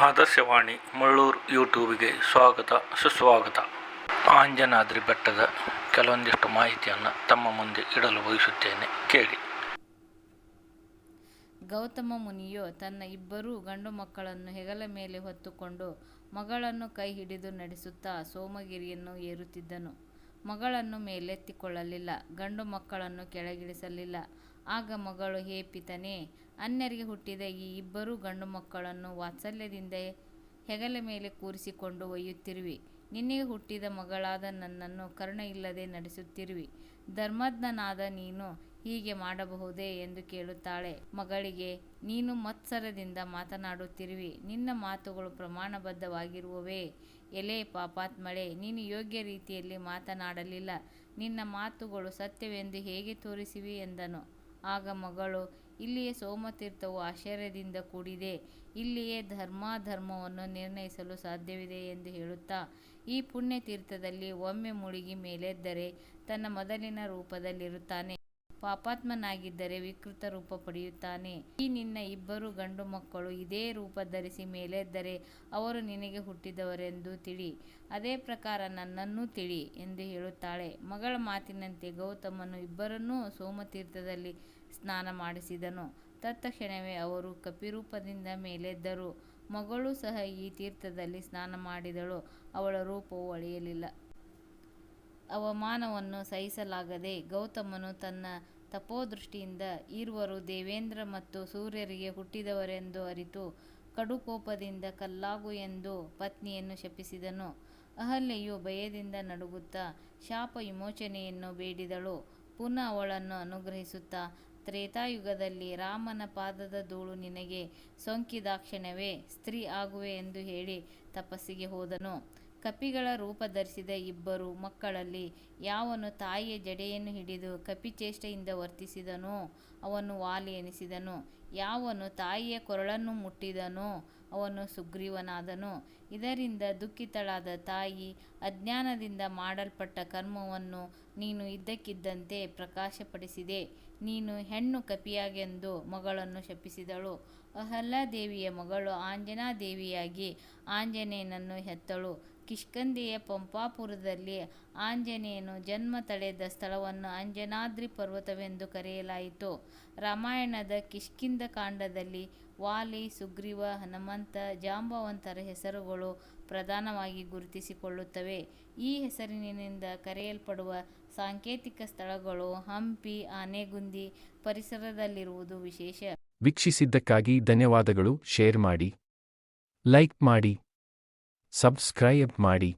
ಆದರ್ಶವಾಣಿ ಮುಳ್ಳೂರು ಯೂಟ್ಯೂಬಿಗೆ ಸ್ವಾಗತ ಸುಸ್ವಾಗತ. ಆಂಜನಾದ್ರಿ ಬೆಟ್ಟದ ಕೆಲವೊಂದಿಷ್ಟು ಮಾಹಿತಿಯನ್ನು ತಮ್ಮ ಮುಂದೆ ಇಡಲು ಬಯಸುತ್ತೇನೆ, ಕೇಳಿ. ಗೌತಮ ಮುನಿಯು ತನ್ನ ಇಬ್ಬರೂ ಗಂಡು ಮಕ್ಕಳನ್ನು ಹೆಗಲ ಮೇಲೆ ಹೊತ್ತುಕೊಂಡು ಮಗಳನ್ನು ಕೈ ಹಿಡಿದು ನಡೆಸುತ್ತಾ ಸೋಮಗಿರಿಯನ್ನು ಏರುತ್ತಿದ್ದನು. ಮಗಳನ್ನು ಮೇಲೆತ್ತಿಕೊಳ್ಳಲಿಲ್ಲ, ಗಂಡು ಮಕ್ಕಳನ್ನು ಕೆಳಗಿಳಿಸಲಿಲ್ಲ. ಆಗ ಮಗಳು, ಹೇ ಪಿತನೇ, ಅನ್ಯರಿಗೆ ಹುಟ್ಟಿದ ಈ ಇಬ್ಬರೂ ಗಂಡು ಮಕ್ಕಳನ್ನು ವಾತ್ಸಲ್ಯದಿಂದ ಹೆಗಲ ಮೇಲೆ ಕೂರಿಸಿಕೊಂಡು ಒಯ್ಯುತ್ತಿರುವಿ. ನಿನಗೆ ಹುಟ್ಟಿದ ಮಗಳಾದ ನನ್ನನ್ನು ಕರುಣೆಯಿಲ್ಲದೆ ನಡೆಸುತ್ತಿರುವಿ. ಧರ್ಮಜ್ಞನಾದ ನೀನು ಹೀಗೆ ಮಾಡಬಹುದೇ ಎಂದು ಕೇಳುತ್ತಾಳೆ. ಮಗಳಿಗೆ, ನೀನು ಮತ್ಸರದಿಂದ ಮಾತನಾಡುತ್ತಿರುವಿ. ನಿನ್ನ ಮಾತುಗಳು ಪ್ರಮಾಣಬದ್ಧವಾಗಿರುವವೇ? ಎಲೆ ಪಾಪಾತ್ಮಳೆ, ನೀನು ಯೋಗ್ಯ ರೀತಿಯಲ್ಲಿ ಮಾತನಾಡಲಿಲ್ಲ. ನಿನ್ನ ಮಾತುಗಳು ಸತ್ಯವೆಂದು ಹೇಗೆ ತೋರಿಸುವಿ ಎಂದನು. ಆಗ ಮಗಳು, ಇಲ್ಲಿಯೇ ಸೋಮತೀರ್ಥವು ಆಶ್ಚರ್ಯದಿಂದ ಕೂಡಿದೆ. ಇಲ್ಲಿಯೇ ಧರ್ಮಾಧರ್ಮವನ್ನು ನಿರ್ಣಯಿಸಲು ಸಾಧ್ಯವಿದೆ ಎಂದು ಹೇಳುತ್ತಾ, ಈ ಪುಣ್ಯ ತೀರ್ಥದಲ್ಲಿ ಒಮ್ಮೆ ಮುಳುಗಿ ಮೇಲೆದ್ದರೆ ತನ್ನ ಮೊದಲಿನ ರೂಪದಲ್ಲಿರುತ್ತಾನೆ. ಪಾಪಾತ್ಮನಾಗಿದ್ದರೆ ವಿಕೃತ ರೂಪ ಪಡೆಯುತ್ತಾನೆ. ಈ ನಿನ್ನ ಇಬ್ಬರು ಗಂಡು ಮಕ್ಕಳು ಇದೇ ರೂಪ ಧರಿಸಿ ಮೇಲೆದ್ದರೆ ಅವರು ನಿನಗೆ ಹುಟ್ಟಿದವರೆಂದು ತಿಳಿ. ಅದೇ ಪ್ರಕಾರ ನನ್ನನ್ನೂ ತಿಳಿ ಎಂದು ಹೇಳುತ್ತಾಳೆ. ಮಗಳ ಮಾತಿನಂತೆ ಗೌತಮನು ಇಬ್ಬರನ್ನೂ ಸೋಮತೀರ್ಥದಲ್ಲಿ ಸ್ನಾನ ಮಾಡಿಸಿದನು. ತತ್ಕ್ಷಣವೇ ಅವರು ಕಪಿರೂಪದಿಂದ ಮೇಲೆದ್ದರು. ಮಗಳೂ ಸಹ ಈ ತೀರ್ಥದಲ್ಲಿ ಸ್ನಾನ ಮಾಡಿದಳು. ಅವಳ ರೂಪವು ಅಳಿಯಲಿಲ್ಲ. ಅವಮಾನವನ್ನು ಸಹಿಸಲಾಗದೆ ಗೌತಮನು ತನ್ನ ತಪೋದೃಷ್ಟಿಯಿಂದ ಈರ್ವರು ದೇವೇಂದ್ರ ಮತ್ತು ಸೂರ್ಯರಿಗೆ ಹುಟ್ಟಿದವರೆಂದು ಅರಿತು ಕಡುಕೋಪದಿಂದ ಕಲ್ಲಾಗು ಎಂದು ಪತ್ನಿಯನ್ನು ಶಪಿಸಿದನು. ಅಹಲ್ಯೆಯು ಭಯದಿಂದ ನಡುಗುತ್ತಾ ಶಾಪ ವಿಮೋಚನೆಯನ್ನು ಬೇಡಿದಳು. ಪುನಃ ಅವಳನ್ನು ಅನುಗ್ರಹಿಸುತ್ತಾ, ತ್ರೇತಾಯುಗದಲ್ಲಿ ರಾಮನ ಪಾದದ ಧೂಳು ನಿನಗೆ ಸೋಂಕಿದಾಕ್ಷಣವೇ ಸ್ತ್ರೀ ಆಗುವೆ ಎಂದು ಹೇಳಿ ತಪಸ್ಸಿಗೆ ಹೋದನು. ಕಪಿಗಳ ರೂಪ ಧರಿಸಿದ ಇಬ್ಬರು ಮಕ್ಕಳಲ್ಲಿ ಯಾವನು ತಾಯಿಯ ಜಡೆಯನ್ನು ಹಿಡಿದು ಕಪಿಚೇಷ್ಟೆಯಿಂದ ವರ್ತಿಸಿದನೋ ಅವನು ವಾಲಿ ಎನಿಸಿದನು. ಯಾವನು ತಾಯಿಯ ಕೊರಳನ್ನು ಮುಟ್ಟಿದನೋ ಅವನು ಸುಗ್ರೀವನಾದನು. ಇದರಿಂದ ದುಃಖಿತಳಾದ ತಾಯಿ ಅಜ್ಞಾನದಿಂದ ಮಾಡಲ್ಪಟ್ಟ ಕರ್ಮವನ್ನು ನೀನು ಇದ್ದಕ್ಕಿದ್ದಂತೆ ಪ್ರಕಾಶಪಡಿಸಿದೆ. ನೀನು ಹೆಣ್ಣು ಕಪಿಯಾಗೆಂದು ಮಗಳನ್ನು ಶಪಿಸಿದಳು. ಅಹಲ್ಯಾದೇವಿಯ ಮಗಳು ಆಂಜನಾದೇವಿಯಾಗಿ ಆಂಜನೇಯನನ್ನು ಹೆತ್ತಳು. ಕಿಷ್ಕಿಂಧೆಯ ಪಂಪಾಪುರದಲ್ಲಿ ಆಂಜನೇಯನು ಜನ್ಮ ತಳೆದ ಸ್ಥಳವನ್ನು ಅಂಜನಾದ್ರಿ ಪರ್ವತವೆಂದು ಕರೆಯಲಾಯಿತು. ರಾಮಾಯಣದ ಕಿಷ್ಕಿಂಧಾಕಾಂಡದಲ್ಲಿ ವಾಲಿ, ಸುಗ್ರೀವ, ಹನುಮಂತ, ಜಾಂಬವಂತರ ಹೆಸರುಗಳು ಪ್ರಧಾನವಾಗಿ ಗುರುತಿಸಿಕೊಳ್ಳುತ್ತವೆ. ಈ ಹೆಸರಿನಿಂದ ಕರೆಯಲ್ಪಡುವ ಸಾಂಕೇತಿಕ ಸ್ಥಳಗಳು ಹಂಪಿ, ಆನೆಗುಂದಿ ಪರಿಸರದಲ್ಲಿರುವುದು ವಿಶೇಷ. ವೀಕ್ಷಿಸಿದ್ದಕ್ಕಾಗಿ ಧನ್ಯವಾದಗಳು. ಶೇರ್ ಮಾಡಿ, ಲೈಕ್ ಮಾಡಿ, ಸಬ್ಸ್ಕ್ರೈಬ್ ಮಾಡಿ.